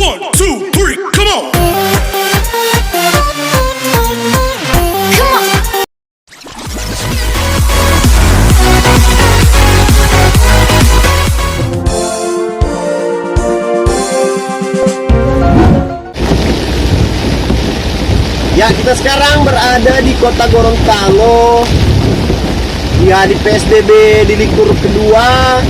One, two, three, come on. Ya, kita sekarang berada di kota Gorontalo. Ya, di PSBB di likur kedua.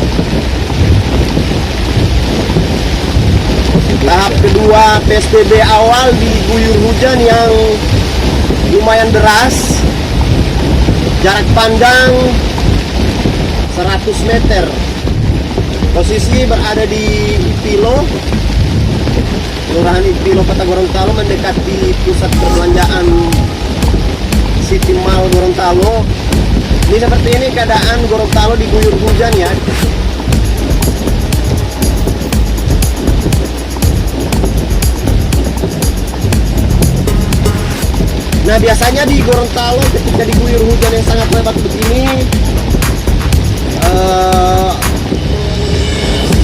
Tahap kedua PSBB awal diguyur hujan yang lumayan deras. Jarak pandang 100 meter. Posisi berada di Ipilo, Kelurahan Ipilo, Kota Gorontalo, mendekati pusat perbelanjaan City Mall Gorontalo. Ini seperti ini keadaan Gorontalo diguyur hujan ya. Nah, biasanya di Gorontalo ketika diguyur hujan yang sangat lebat begini,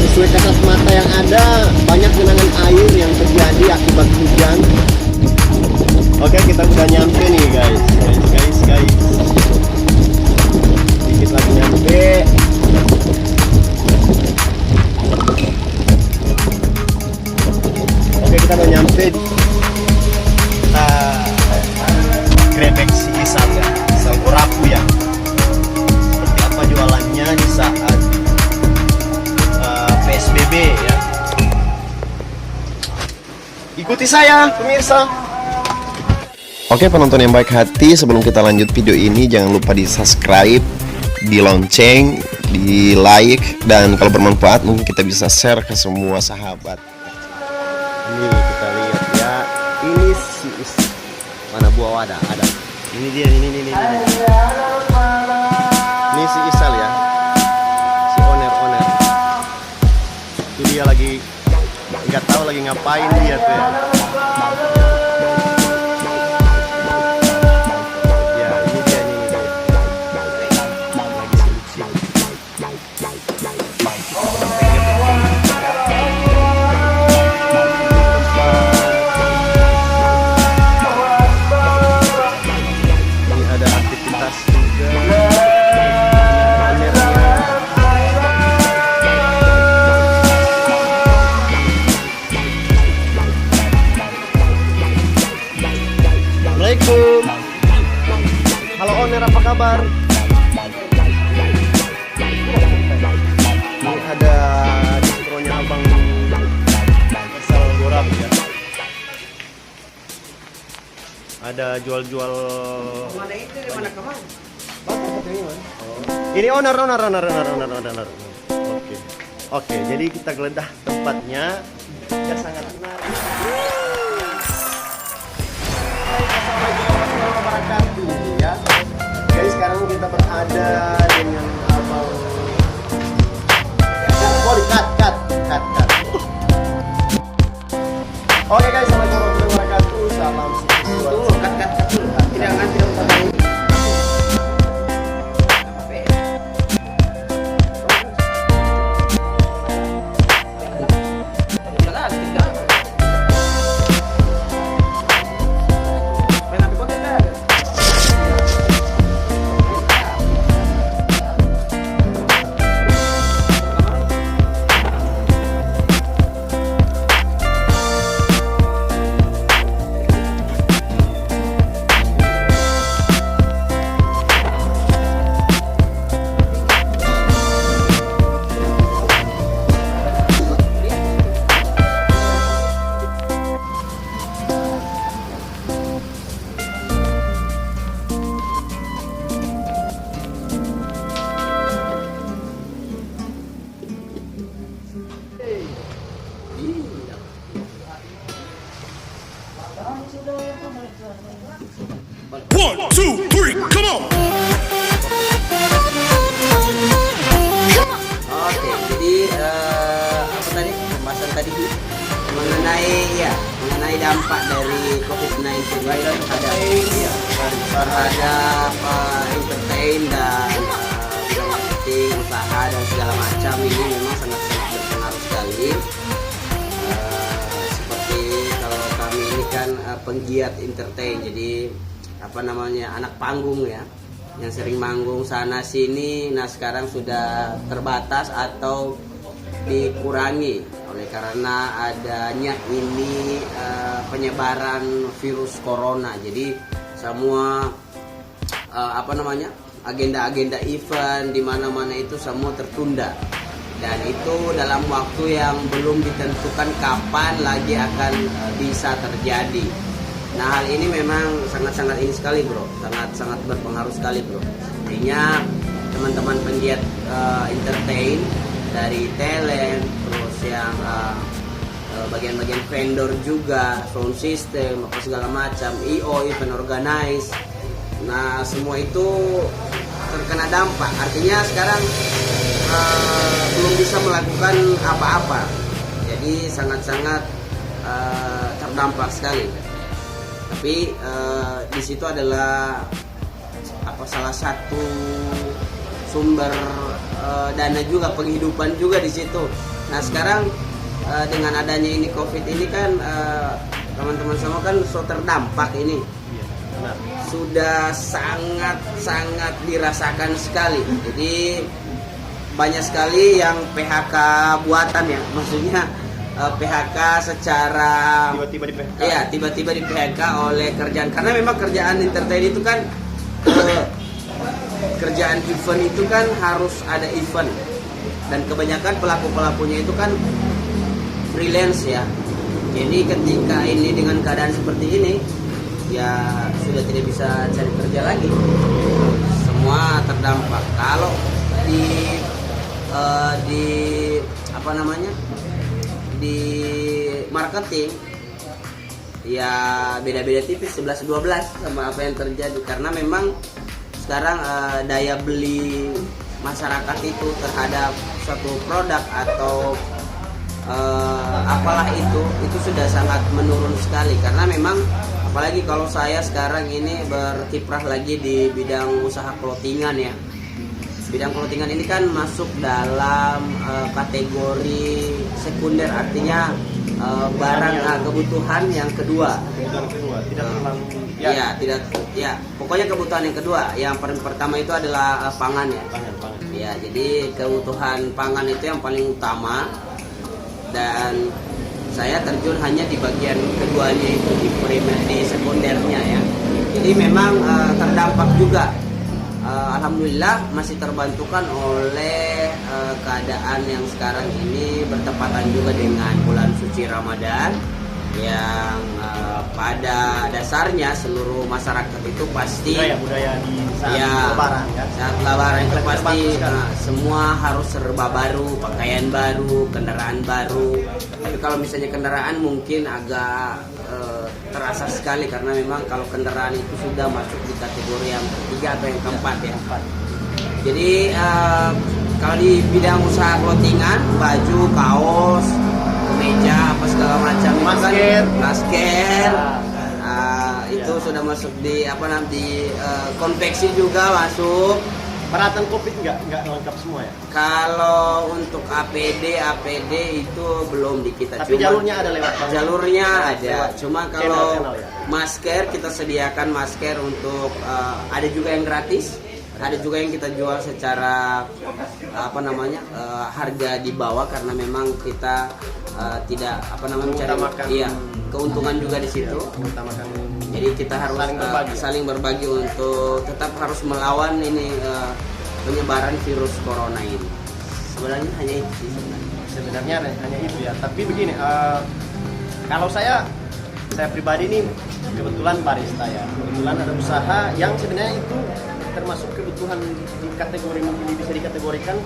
sesuai kasat mata yang ada, banyak genangan air yang terjadi akibat hujan. Oke, kita udah nyampe nih guys. Dikit lagi nyampe. Oke, kita udah nyampe. Grebek si Isal ya, Isal Gorapu ya. Seperti apa jualannya di saat PSBB ya. Ikuti saya pemirsa. Oke penonton yang baik hati, sebelum kita lanjut video ini jangan lupa di subscribe, di lonceng, di like, dan kalau bermanfaat mungkin kita bisa share ke semua sahabat. Ini kita lihat ya, ini si mana buah ada. Ini dia, ini. Ini si Isal ya, si owner. Itu dia lagi nggak tahu lagi ngapain dia tuh ya. Ya ini dia. Lagi sibuk. Ini ada aktivitas juga. Assalamualaikum. Halo owner, apa kabar? Ini ada distronya abang Isal Gorapu ya. Ada jual-jual. Mana itu di mana kemana? Ini owner. Oke, jadi kita geledah tempatnya. Ya sangat menarik. Ya, guys, sekarang kita berada dengan abang. Cut. Oke guys, assalamualaikum warahmatullahi wabarakatuh. Salam sejahtera. Cut. Tidak usah main. One, two, three, come on. Oke, jadi apa tadi pembahasan tadi mengenai dampak dari COVID-19 terhadap entertain dan marketing, usaha dan segala macam ini memang sangat berpengaruh sekali. kan penggiat entertain, jadi apa namanya, anak panggung ya, yang sering manggung sana sini. Nah sekarang sudah terbatas atau dikurangi oleh karena adanya ini penyebaran virus corona. Jadi semua apa namanya, agenda-agenda event di mana-mana itu semua tertunda, dan itu dalam waktu yang belum ditentukan kapan lagi akan bisa terjadi. Nah hal ini memang sangat-sangat ini sekali bro, sangat-sangat berpengaruh sekali bro. Artinya teman-teman penggiat entertain dari talent, terus yang bagian-bagian vendor juga, sound system, apa segala macam, EO, event organize. Nah semua itu terkena dampak. Artinya sekarang belum bisa melakukan apa-apa. Jadi sangat-sangat terdampak sekali. Tapi di situ adalah salah satu sumber dana juga, penghidupan juga di situ. Nah sekarang dengan adanya ini COVID ini kan teman-teman semua kan so terdampak ini. Sudah sangat dirasakan sekali. Jadi banyak sekali yang PHK buatan ya, maksudnya PHK secara Tiba-tiba di PHK. Iya, tiba-tiba di PHK oleh kerjaan, karena memang kerjaan entertain itu kan kerjaan event itu kan harus ada event, dan kebanyakan pelaku-pelakunya itu kan freelance ya. Jadi ketika ini dengan keadaan seperti ini ya sudah tidak bisa cari kerja lagi, semua terdampak. Kalau di apa namanya, di marketing ya beda-beda tipis, 11-12 sama apa yang terjadi, karena memang sekarang daya beli masyarakat itu terhadap suatu produk atau apalah itu sudah sangat menurun sekali. Karena memang apalagi kalau saya sekarang ini berkiprah lagi di bidang usaha clothingan ya. Bidang clothingan ini kan masuk dalam kategori sekunder, artinya barang kebutuhan yang kedua. Kebutuhan kedua, tidak terlalu pokoknya kebutuhan yang kedua. Yang pertama itu adalah pangan ya. pangan. Ya, jadi kebutuhan pangan itu yang paling utama, dan saya terjun hanya di bagian keduanya itu, di primer, di sekundernya ya. Jadi memang terdampak juga. Alhamdulillah masih terbantukan oleh keadaan yang sekarang ini bertepatan juga dengan bulan suci Ramadan, yang pada dasarnya seluruh masyarakat itu pasti budaya di saat ya, Lebaran kan. saat Lebaran itu pasti semua harus serba baru, pakaian baru, kendaraan baru. Tapi kalau misalnya kendaraan mungkin agak terasa sekali, karena memang kalau kendaraan itu sudah masuk di kategori yang ketiga atau yang keempat ya. Jadi kalau di bidang usaha clothingan, baju, kaos, kemeja, apa segala macam, masker, itu sudah masuk di konveksi juga masuk. Peralatan COVID nggak lengkap semua ya? Kalau untuk APD itu belum di kita. Tapi jalurnya ada lewat bawah. Jalurnya ada. Lewat Cuma kalau channel ya? masker, kita sediakan masker untuk ada juga yang gratis, ada juga yang kita jual secara harga di bawah, karena memang kita tidak mencari keuntungan juga di situ. Jadi kita harus saling berbagi untuk tetap harus melawan ini penyebaran virus corona ini. Sebenarnya hanya itu sih Sebenarnya hanya itu ya. Tapi begini, kalau saya pribadi ini kebetulan barista ya. Kebetulan ada usaha yang sebenarnya itu termasuk kebutuhan di kategori, mungkin bisa dikategorikan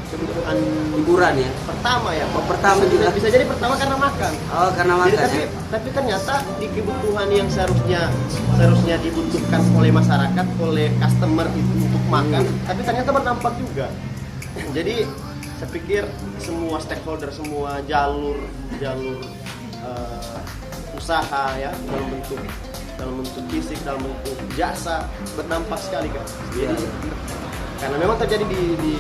kebutuhan hiburan ya. Pertama ya. Pertama juga. Bisa jadi pertama karena makan. Oh, karena makan. Jadi, tapi ternyata di kebutuhan yang seharusnya dibutuhkan oleh masyarakat, oleh customer itu untuk makan, tapi ternyata berdampak juga. Jadi saya pikir semua stakeholder, semua jalur usaha ya, dalam bentuk fisik, dalam bentuk jasa, berdampak sekali kan. Jadi karena memang terjadi di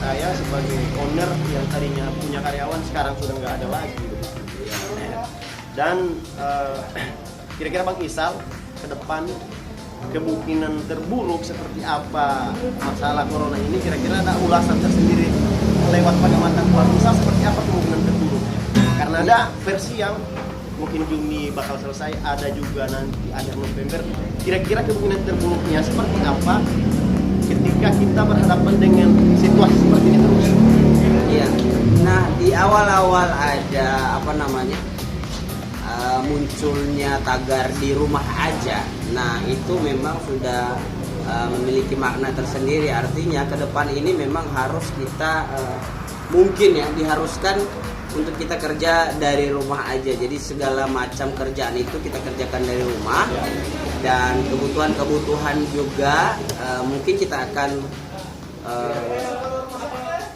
saya sebagai owner yang tadinya punya karyawan, sekarang sudah nggak ada lagi. Dan kira-kira Bang Isal ke depan kemungkinan terburuk seperti apa masalah corona ini, kira-kira ada ulasan tersendiri lewat kacamata Bang Isal seperti apa kemungkinan terburuknya? Karena ada versi yang mungkin Juni bakal selesai, ada juga nanti akhir November. Kira-kira kemungkinan terburuknya seperti apa ketika kita berhadapan dengan situasi seperti ini terus? Iya. Nah, di awal-awal ada munculnya tagar di rumah aja. Nah, itu memang sudah memiliki makna tersendiri. Artinya ke depan ini memang harus kita mungkin ya diharuskan untuk kita kerja dari rumah aja. Jadi segala macam kerjaan itu kita kerjakan dari rumah. Dan kebutuhan-kebutuhan juga mungkin kita akan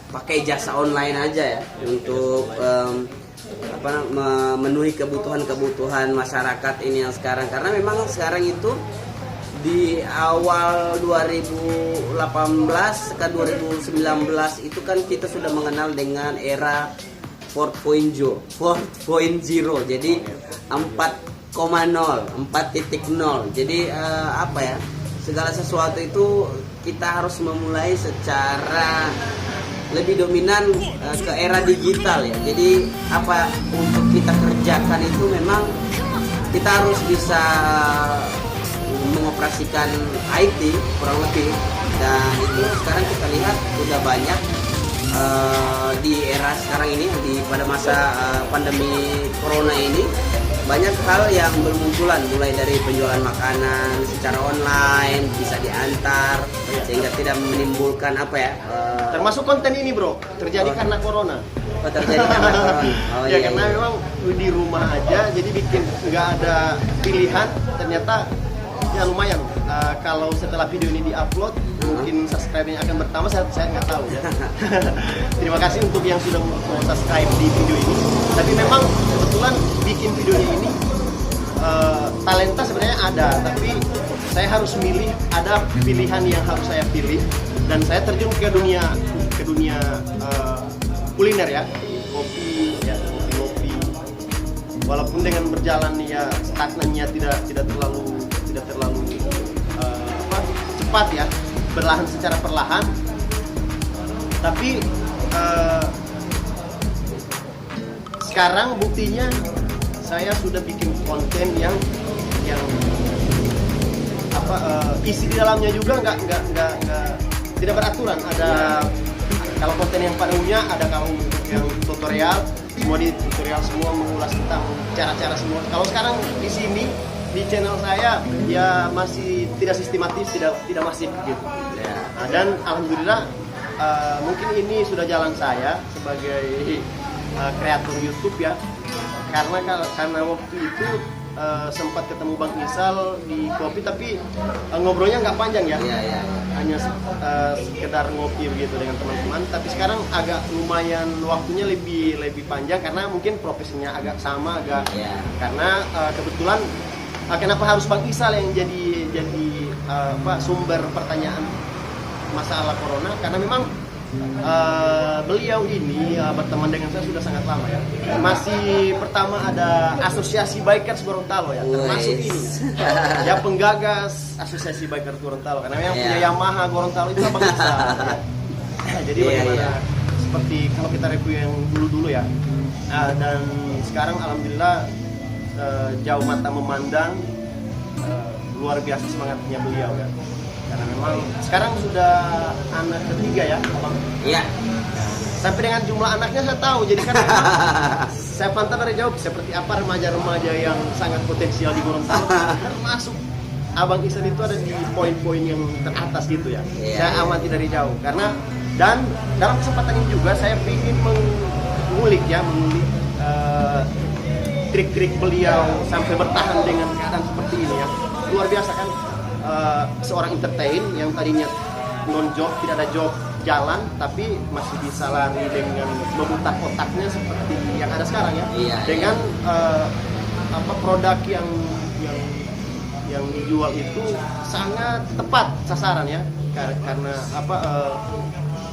pakai jasa online aja ya untuk memenuhi kebutuhan masyarakat ini yang sekarang. Karena memang sekarang itu di awal 2018 ke 2019 itu kan kita sudah mengenal dengan era 4.0. Jadi 4.0. Jadi segala sesuatu itu kita harus memulai secara lebih dominan ke era digital ya. Jadi apa untuk kita kerjakan itu memang kita harus bisa mengoperasikan IT kurang lebih, dan itu sekarang kita lihat sudah banyak di era sekarang ini, pada masa pandemi corona ini banyak hal yang bermunculan, mulai dari penjualan makanan secara online bisa diantar sehingga tidak menimbulkan termasuk konten ini bro terjadi karena corona. Terjadi karena corona. Karena memang di rumah aja, jadi bikin nggak ada pilihan. Ternyata ya lumayan. Kalau setelah video ini diupload mungkin subscribe-nya akan bertambah, saya nggak tahu ya. Terima kasih untuk yang sudah mau subscribe di video ini. Tapi memang kebetulan bikin video ini talenta sebenarnya ada, tapi saya harus milih, ada pilihan yang harus saya pilih, dan saya terjun ke dunia kuliner ya, kopi. Walaupun dengan berjalan ya stagnannya tidak terlalu cepat ya, berlahan secara perlahan, tapi sekarang buktinya saya sudah bikin konten yang isi di dalamnya juga nggak tidak beraturan. Ada kalau konten yang pada umumnya, ada kalau yang tutorial, semua di tutorial semua mengulas tentang cara-cara semua. Kalau sekarang di sini di channel saya ya masih tidak sistematis, tidak masif gitu. Nah, dan alhamdulillah mungkin ini sudah jalan saya sebagai kreator YouTube ya. Karena waktu itu sempat ketemu Bang Isal di kopi, tapi ngobrolnya nggak panjang ya. Hanya sekedar ngopi begitu dengan teman-teman. Tapi sekarang agak lumayan waktunya lebih panjang karena mungkin profesinya agak sama karena kebetulan kenapa harus Bang Isal yang jadi sumber pertanyaan masalah corona, karena memang beliau ini berteman dengan saya sudah sangat lama ya. Masih pertama ada Asosiasi Bikers Gorontalo ya, termasuk ini ya penggagas Asosiasi Bikers Gorontalo, karena yang punya Yamaha Gorontalo itu Bang Isal ya. Jadi bagaimana seperti kalau kita review yang dulu ya, dan sekarang alhamdulillah jauh mata memandang, luar biasa semangatnya beliau ya. Karena memang sekarang sudah anak ketiga ya, Bang? Iya. Sampai dengan jumlah anaknya saya tahu, jadi kan saya pantau dari jauh seperti apa remaja-remaja yang sangat potensial di Gorontalo, termasuk Abang Isal itu ada di poin-poin yang teratas gitu ya. Saya amati dari jauh, karena dan dalam kesempatan ini juga saya ingin mengulik trik-trik beliau sampai bertahan dengan keadaan seperti ini ya. Luar biasa kan, seorang entertain yang tadinya non-job, tidak ada job jalan, tapi masih bisa lari dengan memutar otaknya seperti yang ada sekarang ya. Dengan produk yang dijual itu sangat tepat sasaran ya, karena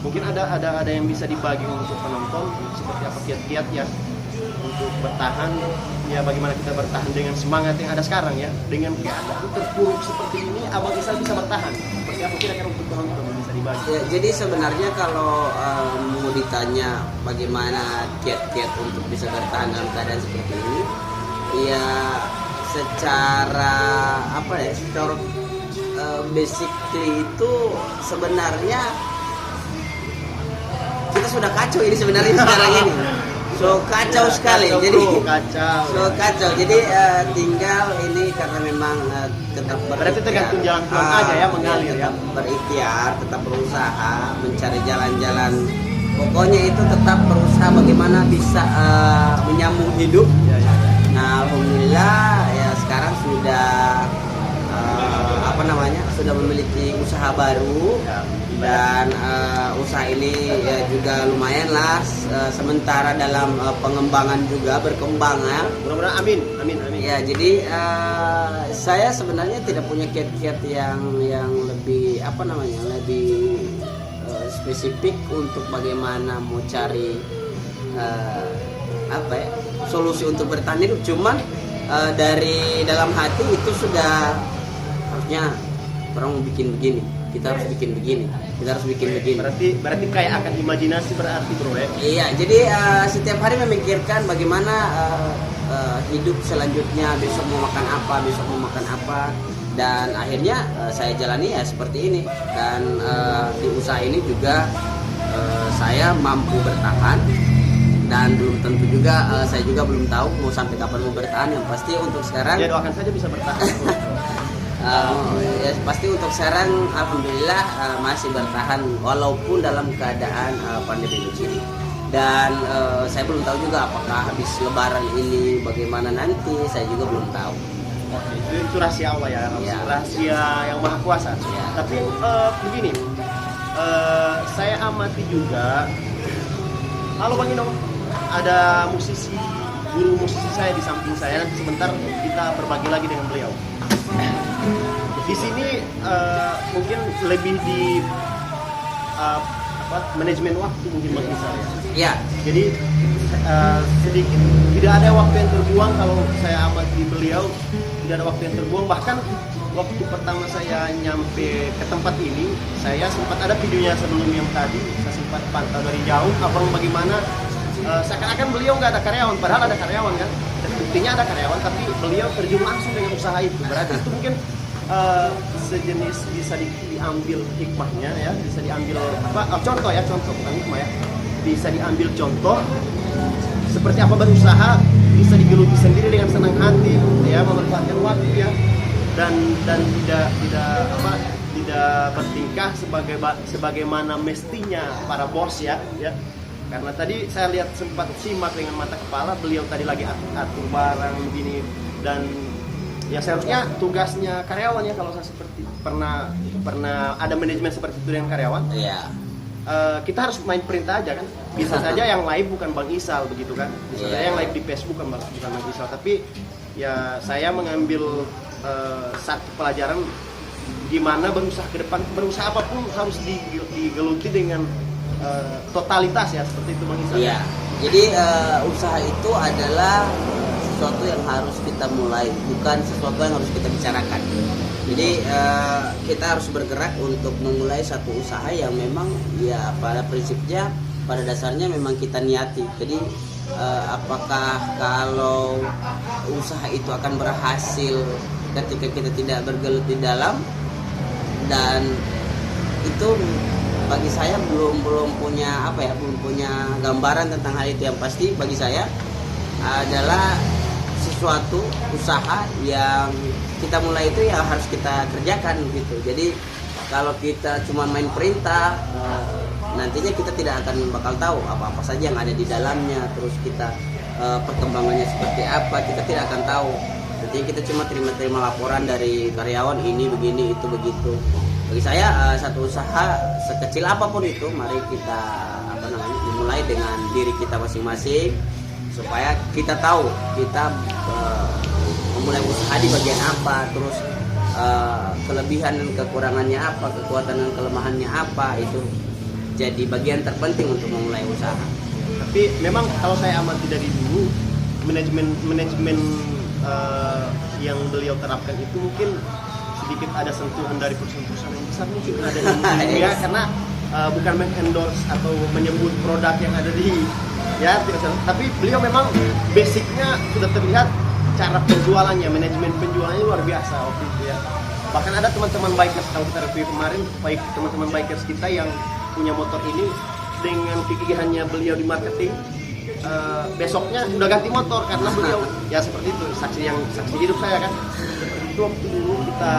mungkin ada yang bisa dibagi untuk penonton seperti apa kiat-kiat ya untuk bertahan, ya bagaimana kita bertahan dengan semangat yang ada sekarang ya, dengan keadaan terpuruk seperti ini, Abang Isal bisa bertahan. Seperti apa kira-kira untuk penonton bisa dibagi? Ya, jadi sebenarnya kalau mau ditanya bagaimana kiat-kiat untuk bisa bertahan dalam keadaan seperti ini, ya secara apa ya, secara basically itu sebenarnya kita sudah kacau ini sebenarnya sekarang ini. So kacau sekali. Kacau, jadi bro, kacau. So kacau. Jadi tinggal ini karena memang tetap Berarti tergantung jalan Tuhan aja ya, mengalir ya. Berikhtiar, tetap berusaha mencari jalan-jalan. Pokoknya itu tetap berusaha bagaimana bisa menyambung hidup. Ya, ya, ya. Nah, alhamdulillah ya sekarang sudah sudah memiliki usaha baru. Ya. Dan usaha ini ya juga lumayan lah sementara dalam pengembangan juga berkembang ya. Mudah-mudahan amin, amin, amin. Ya jadi saya sebenarnya tidak punya kiat-kiat yang lebih lebih spesifik untuk bagaimana mau cari solusi untuk bertahan hidup. Cuman dari dalam hati itu sudah harusnya orang mau bikin begini. Kita harus bikin begini, kita harus bikin begini. Berarti kayak akan imajinasi berarti bro ya? Iya, jadi setiap hari memikirkan bagaimana hidup selanjutnya, besok mau makan apa, dan akhirnya saya jalani ya seperti ini. Dan di usaha ini juga saya mampu bertahan, dan belum tentu juga saya juga belum tahu mau sampai kapan mau bertahan. Yang pasti untuk sekarang ya doakan saja bisa bertahan. ya pasti untuk sekarang alhamdulillah masih bertahan walaupun dalam keadaan pandemi ini. Dan saya belum tahu juga apakah habis lebaran ini bagaimana nanti, saya juga belum tahu. Itu rahasia Allah ya, rahasia yang maha kuasa. Ya. Tapi begini, saya amati juga, halo Bang Ino, ada guru musisi saya di samping saya. Nanti sebentar kita berbagi lagi dengan beliau. Di sini mungkin lebih di manajemen waktu mungkin Bang Isal ya. Ya. Jadi sedikit tidak ada waktu yang terbuang. Kalau saya amati beliau, tidak ada waktu yang terbuang. Bahkan waktu pertama saya nyampe ke tempat ini, saya sempat ada videonya sebelum yang tadi, saya sempat pantau dari jauh abang bagaimana seakan-akan beliau nggak ada karyawan, padahal ada karyawan kan. Dan buktinya ada karyawan, tapi beliau terjun langsung dengan usaha itu. Berarti itu mungkin sejenis bisa diambil hikmahnya ya, bisa diambil contoh bukan hikmah ya, bisa diambil contoh seperti apa berusaha, bisa digeluti sendiri dengan senang hati ya, memanfaatkan waktu ya, dan tidak bertingkah sebagaimana mestinya para bos ya. Karena tadi saya lihat sempat simak dengan mata kepala, beliau tadi lagi atur barang begini, dan ya seharusnya tugasnya karyawan ya, kalau saya seperti pernah ada manajemen seperti itu dengan karyawan. Iya. Kita harus main perintah aja kan. Bisa saja yang live bukan Bang Isal begitu kan. Bisa saja yang live di Facebook bukan Bang Isal, tapi ya saya mengambil satu pelajaran gimana berusaha ke depan, berusaha apapun harus digeluti dengan totalitas ya, seperti itu Bang Isal. Iya. Jadi usaha itu adalah sesuatu yang harus kita mulai, bukan sesuatu yang harus kita bicarakan. Jadi kita harus bergerak untuk memulai satu usaha yang memang ya pada prinsipnya, pada dasarnya memang kita niati. Jadi apakah kalau usaha itu akan berhasil ketika kita tidak bergelut di dalam, dan itu bagi saya belum punya belum punya gambaran tentang hal itu. Yang pasti bagi saya adalah sesuatu usaha yang kita mulai itu ya harus kita kerjakan gitu. Jadi kalau kita cuma main perintah, nantinya kita tidak akan bakal tahu apa-apa saja yang ada di dalamnya. Terus kita perkembangannya seperti apa, kita tidak akan tahu. Nanti kita cuma terima laporan dari karyawan, ini begini, itu begitu. Bagi saya satu usaha sekecil apapun itu, mari kita memulai dengan diri kita masing-masing, supaya kita tahu kita memulai usaha di bagian apa, terus kelebihan dan kekurangannya apa, kekuatan dan kelemahannya apa, itu jadi bagian terpenting untuk memulai usaha. Tapi memang kalau saya amati dari dulu, manajemen yang beliau terapkan itu mungkin sedikit ada sentuhan dari perusahaan-perusahaan yang besar mungkin ada di ya karena bukan mengendorse atau menyebut produk yang ada di ya tidak salah. Tapi beliau memang basicnya sudah terlihat cara penjualannya, manajemen penjualannya luar biasa waktu itu ya. Bahkan ada teman-teman bikers kalau kita review kemarin, baik teman-teman bikers kita yang punya motor ini dengan pikirannya beliau di marketing, besoknya sudah ganti motor karena beliau ya seperti itu, saksi hidup saya kan. Seperti itu waktu dulu kita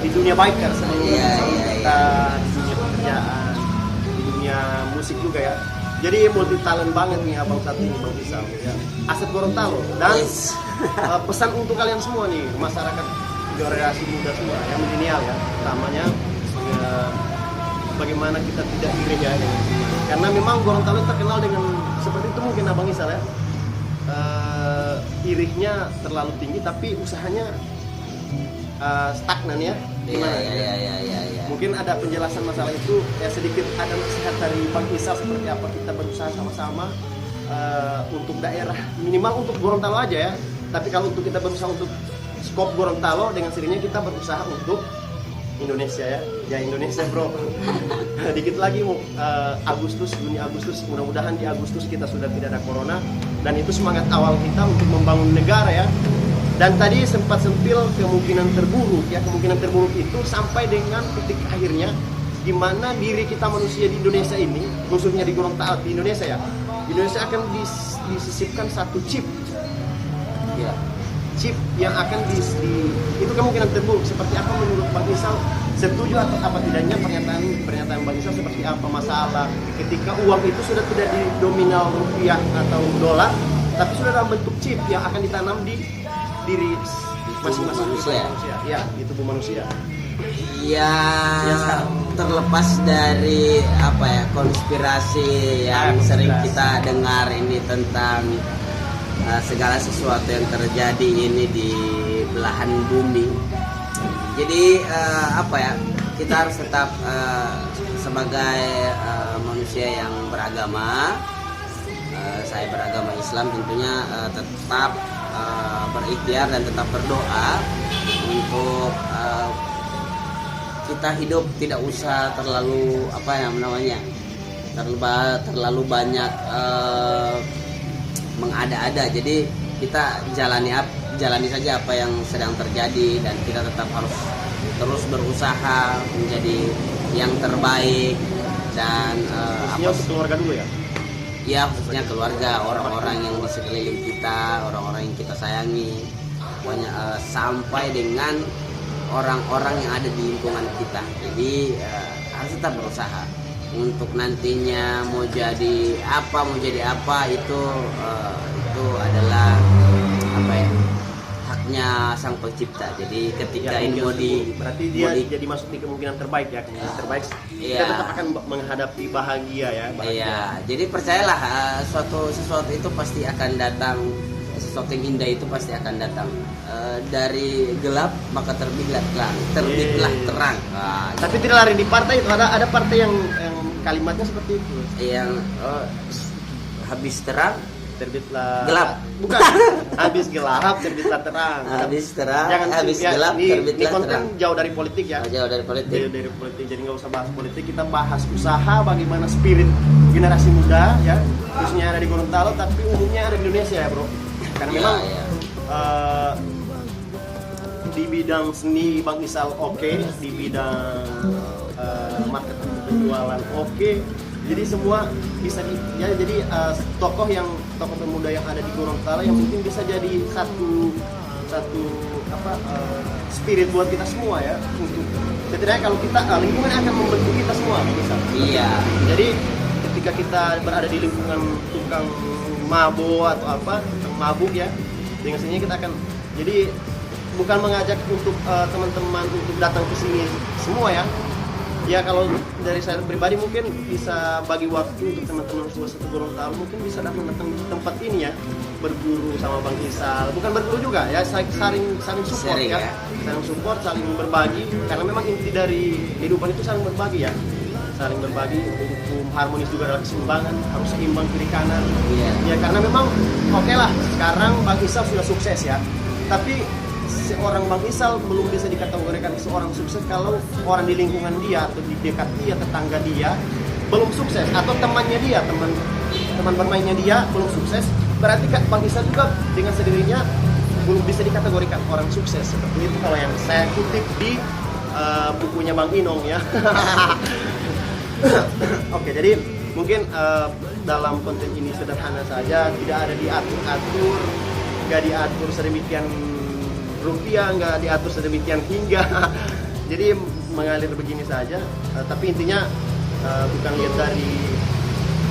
di dunia bikers, kita di dunia pekerjaan, di dunia musik juga ya. Jadi multi talent banget nih abang satu ini Bang Rizal ya. Aset Gorontalo dan pesan untuk kalian semua nih masyarakat generasi muda semua yang milenial ya, utamanya ya, bagaimana kita tidak iri ya karena memang Gorontalo terkenal dengan seperti itu mungkin abang Rizal ya, irihnya terlalu tinggi tapi usahanya stagnan ya. Gimana? Ya. Mungkin ada penjelasan masalah itu ya, sedikit ada nasihat dari Bang Rizal seperti apa kita berusaha sama-sama untuk daerah minimal untuk Gorontalo aja ya. Tapi kalau untuk kita berusaha untuk skop Gorontalo dengan sendirinya kita berusaha untuk Indonesia ya. Ya Indonesia bro. Dikit lagi Juni Agustus mudah-mudahan di Agustus kita sudah tidak ada corona dan itu semangat awal kita untuk membangun negara ya. Dan tadi sempat sempil kemungkinan terburuk itu sampai dengan titik akhirnya di mana diri kita manusia di Indonesia ini, khususnya di Gorontalo di Indonesia ya, di Indonesia akan disisipkan satu chip, ya, chip yang akan itu kemungkinan terburuk. Seperti apa menurut Bang Rizal? Setuju atau apa tidaknya pernyataan Bang Rizal seperti apa masalah ketika uang itu sudah tidak di nominal rupiah atau dolar, tapi sudah dalam bentuk chip yang akan ditanam di diri masing-masing manusia ya, di tubuh manusia ya, terlepas dari apa ya konspirasi yang sering kita dengar ini tentang segala sesuatu yang terjadi ini di belahan bumi. Jadi apa ya, kita harus tetap sebagai manusia yang beragama, saya beragama Islam tentunya tetap berikhtiar dan tetap berdoa untuk kita hidup tidak usah terlalu terlalu banyak mengada-ada. Jadi kita jalani saja apa yang sedang terjadi dan kita tetap harus terus berusaha menjadi yang terbaik dan keluarga dulu ya. Ya, khususnya keluarga, orang-orang yang di sekeliling kita, orang-orang yang kita sayangi, pokoknya sampai dengan orang-orang yang ada di lingkungan kita. Jadi harus tetap berusaha untuk nantinya mau jadi apa itu adalah apa ya, haknya sang pencipta. Jadi ketika ya, ini berarti dia jadi masuk di kemungkinan terbaik ya, terbaik. Kita tetap akan menghadapi bahagia ya. Iya, jadi percayalah sesuatu itu pasti akan datang, sesuatu yang indah itu pasti akan datang. Dari gelap maka terbitlah terang. Tapi tidak lari di partai itu, ada partai yang kalimatnya seperti itu. Yang habis terang terbitlah gelap. Bukan. Habis gelap terbitlah terang. Habis terang, jangan habis gelap terbitlah ini konten terang. Jauh dari politik ya. Jauh dari politik. Jadi nggak usah bahas politik, kita bahas usaha bagaimana spirit generasi muda ya, khususnya ada di Gorontalo tapi umumnya ada di Indonesia ya bro. Karena memang di bidang seni Bang Rizal oke, di bidang marketing penjualan oke. Jadi semua bisa jadi tokoh pemuda yang ada di Gorontalo yang mungkin bisa jadi satu spirit buat kita semua ya. Untuk setidaknya kalau kita lingkungan akan membentuk kita semua bisa. Iya. Jadi ketika kita berada di lingkungan tukang mabuk atau tukang mabuk ya, dengan sini kita akan jadi bukan mengajak untuk teman-teman untuk datang ke sini semua ya. Ya kalau dari saya pribadi mungkin bisa bagi waktu untuk teman-teman semua satu Gorontalo mungkin bisa datang di tempat ini ya, berguru sama Bang Rizal. Bukan berguru juga ya, saling support ya. Saling support, saling berbagi karena memang inti dari kehidupan itu saling berbagi ya. saling berbagi, hukum harmonis juga adalah keseimbangan, harus seimbang kiri kanan. Iya. Ya karena memang oke lah sekarang Bang Isal sudah sukses ya, tapi seorang Bang Isal belum bisa dikategorikan seorang sukses kalau orang di lingkungan dia atau di dekat dia, tetangga dia belum sukses, atau temannya dia, teman bermainnya dia belum sukses, berarti Bang Isal juga dengan sendirinya belum bisa dikategorikan orang sukses. Seperti itu kalau yang saya kutip di bukunya Bang Inong ya. Oke, jadi mungkin dalam konten ini sederhana saja, tidak ada diatur-atur, nggak diatur sedemikian rupiah, nggak diatur sedemikian hingga. Jadi mengalir begini saja, tapi intinya bukan lihat dari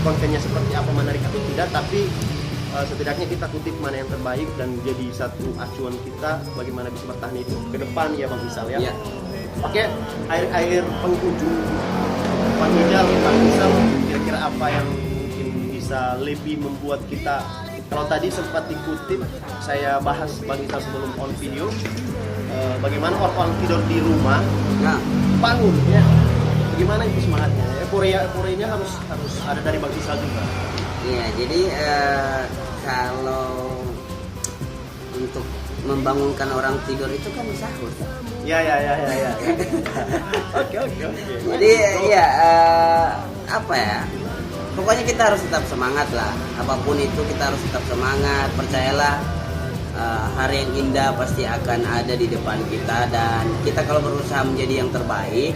kontennya seperti apa, menarik atau tidak, tapi setidaknya kita kutip mana yang terbaik dan jadi satu acuan kita bagaimana bisa bertahan hidup ke depan ya Bang Isal ya. Oke, akhir penghujung Bang Ijal, Bang Isal, kira-kira apa yang mungkin bisa lebih membuat kita, kalau tadi sempat dikutip saya bahas Bang Isal sebelum on video, bagaimana orang tidur di rumah, bangun ya, bagaimana itu semangatnya, euforianya harus ada dari Bang Isal juga. Iya, jadi kalau untuk membangunkan orang tidur itu kan sahur. Ya. Oke. Jadi ya apa ya? Pokoknya kita harus tetap semangat lah. Apapun itu kita harus tetap semangat. Percayalah, hari yang indah pasti akan ada di depan kita, dan kita kalau berusaha menjadi yang terbaik,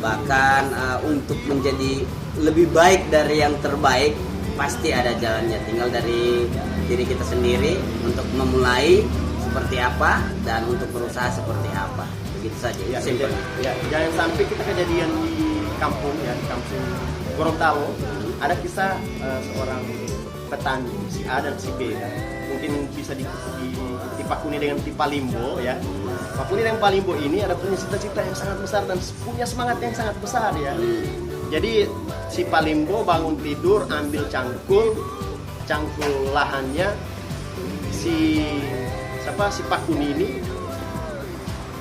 bahkan untuk menjadi lebih baik dari yang terbaik, pasti ada jalannya. Tinggal dari diri kita sendiri untuk memulai seperti apa dan untuk berusaha seperti apa. Begitu saja. Ya, Simpel. ya, jangan sampai kita kejadian di kampung Gorontalo, ada kisah seorang petani si A dan si B ya. Mungkin bisa dipakuni dengan tipa limbo ya. Pakuni dengan Palimbo ini ada punya cita-cita yang sangat besar dan punya semangat yang sangat besar ya. Jadi si Palimbo bangun tidur, ambil cangkul lahannya, si Pakuni ini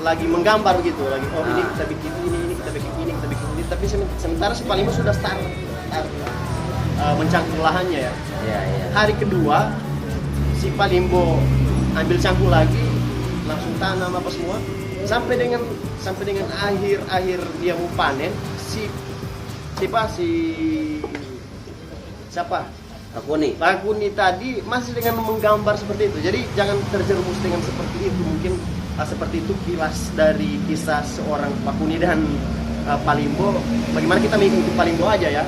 lagi menggambar gitu, lagi ini kita bikin ini kita bikin ini, tapi sementara si Palimbo sudah start mencangkul lahannya ya. Hari kedua si Palimbo ambil cangkul lagi, langsung tanam apa semua, sampai dengan akhir dia mau panen, Pakuni tadi masih dengan menggambar seperti itu. Jadi jangan terjerumus dengan seperti itu. Mungkin seperti itu kilas dari kisah seorang Pakuni dan Palimbo. Bagaimana kita mengikuti Palimbo aja ya?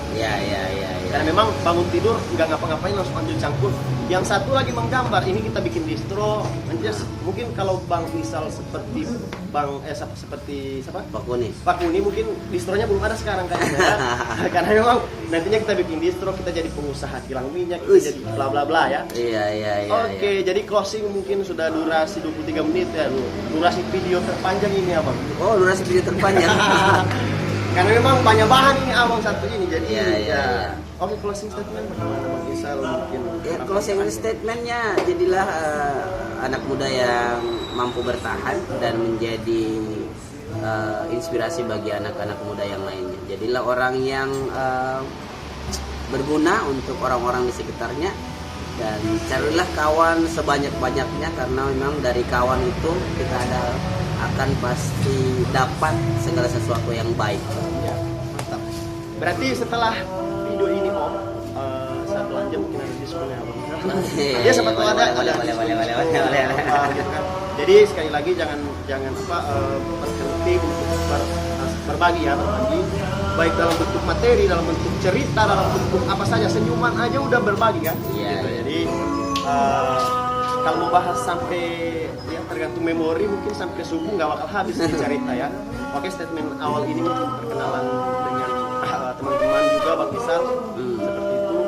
Karena memang bangun tidur nggak ngapa-ngapain langsung ambil cangkul. Yang satu lagi menggambar, ini kita bikin distro. Mungkin kalau Bang Isal seperti Pakuni mungkin distronya belum ada sekarang kayaknya ya. Karena memang nantinya kita bikin distro, kita jadi pengusaha kilang minyak, kita jadi bla bla bla ya. Oke, jadi closing mungkin sudah durasi 23 menit ya. Durasi video terpanjang ini Abang. Oh, durasi video terpanjang. Karena memang banyak bahan ini Abang satu ini, jadi Oke, closing statement bagaimana Bang Isal mungkin? Ya, closing statementnya, jadilah anak muda yang mampu bertahan dan menjadi inspirasi bagi anak-anak muda yang lainnya. Jadilah orang yang berguna untuk orang-orang di sekitarnya, dan carilah kawan sebanyak-banyaknya, karena memang dari kawan itu kita akan pasti dapat segala sesuatu yang baik. Ya, mantap. Berarti setelah video ini saya belanja mungkin ada diskonnya Abang. Dia sempat ada. Jadi sekali lagi jangan berhenti untuk berbagi baik dalam bentuk materi, dalam bentuk cerita, dalam bentuk apa saja, senyuman aja udah berbagi kan. Jadi kalau mau bahas sampai ya tergantung memori, mungkin sampai subuh nggak bakal habis cerita ya. Oke, statement awal ini mungkin perkenalan dengan teman-teman juga Bang Isal seperti itu.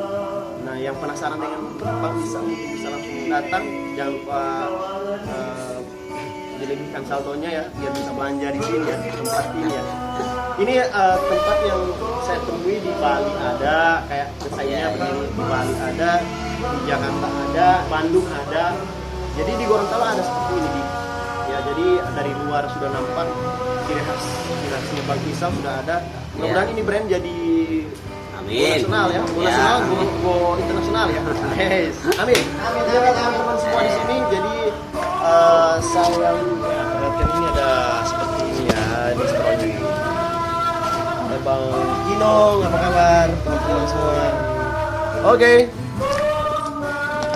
Nah, yang penasaran dengan Bang Isal mungkin bisa langsung datang, jangan lupa dilebihkan saldonya ya, biar bisa belanja di sini ya, tempat ini ya. Ini tempat yang saya temui di Bali ada, kayak desainnya begini, di Bali ada, di Jakarta ada, Bandung ada. Jadi di Gorontalo ada seperti ini ya. Jadi ada dari luar sudah nampak ciri khasnya Bang Isal sudah ada. Mudah-mudahan ini brand jadi Amin. go nasional ya, go nasional, go internasional ya. Yes. Amin. Jadi teman-teman semua di sini, jadi saya perhatikan ini ada seperti ini ya, ini seperti ini. Ada Bang Ginong, apa kabar teman-teman semua? Oke.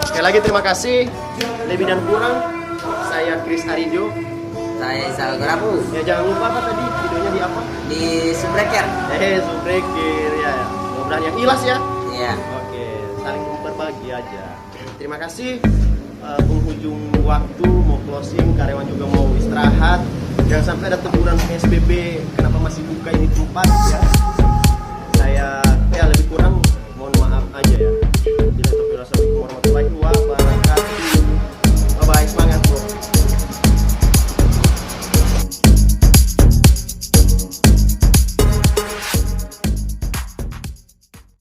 Sekali lagi terima kasih. Lebih dan kurang, saya Chris Arijo. Saya Isal Gorapu Ya jangan lupa apa tadi videonya di apa? di Subreker. Subrekir ya. Mudah-mudahan yang ikhlas ya. Iya. Oke, saling berbagi aja. Terima kasih. Penghujung waktu mau closing, karyawan juga mau istirahat. Jangan sampai ada teguran PSBB kenapa masih buka ini tempat ya. Saya lebih kurang